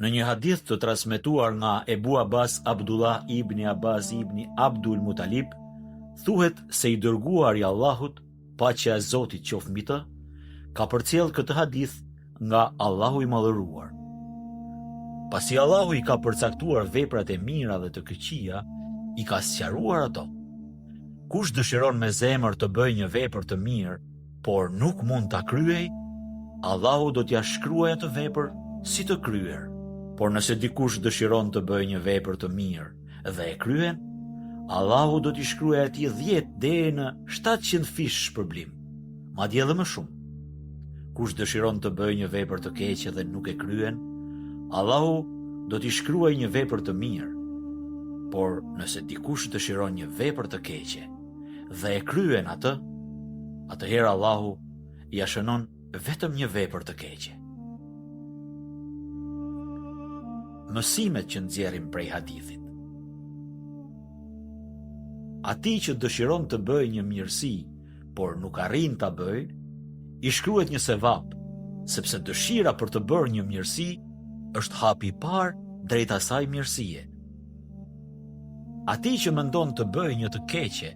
Në një hadith të transmetuar nga Ebu Abbas Abdullah ibn Abbas ibn Abdul Mutalib, thuhet se i dërguar i Allahut, paqja e Zotit qoftë mbi të, ka përcjell këtë hadith nga Allahu i Madhëruar. Pasi Allahu i ka përcaktuar veprat e mira dhe të këqija, i ka sqaruar ato. Kush dëshiron me zemër të bëjë një vepër të mirë, por nuk mund ta kryej, Allahu do t'ja shkruajë atë vepër si të kryer. Por nëse dikush dëshiron të bëjë një vepër të mirë dhe e kryen, Allahu do t'i shkruajë atij 10 deri në 700 fish shpërblim, madje edhe më shumë. Kush dëshiron të bëjë një vepër të keqe dhe nuk e kryen, Allahu do t'i shkruajë një vepër të mirë. Por nëse dikush dëshiron një vepër të keqe dhe e kryen atë, atëherë Allahu ja shënon vetëm një vepër të keqe. Mësimet që nxjerrim prej hadithit. Atij që dëshiron të bëjë një mirësi, por nuk arrin ta bëjë, i shkruhet një sevap, sepse dëshira për të bërë një mirësi është hapi i parë drejt asaj mirësie. Atij që mendon të bëjë një të keqe,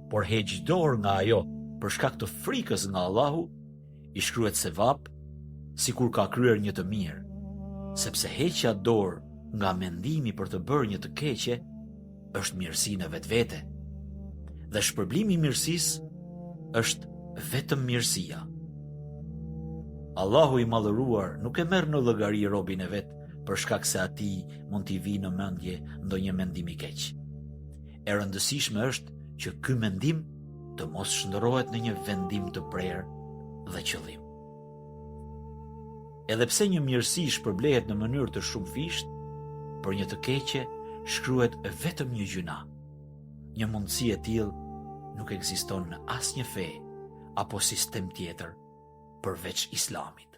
por heq dorë nga ajo për shkak të frikës nga Allahu, i shkruhet sevap sikur ka kryer një të mirë, sepse heqja dorë nga mendimi për të bërë një të keqe është mirësi në vetvete. Dhe shpërblimi i mirësisë është vetëm mirësia. Allahu i Madhëruar nuk e merr në llogari robin e vet për shkak se atij mund t'i vijë në mendje ndonjë mendim i keq. E rëndësishme është që ky mendim të mos shndërrohet në një vendim të prerë dhe qëllim. Edhe pse një mirësi shpërblehet në mënyrë të shumëfisht, për një të keqe shkruhet vetëm një gjuna. Një mundësi e tillë nuk ekziston në asnjë fe apo sistem tjetër përveç Islamit.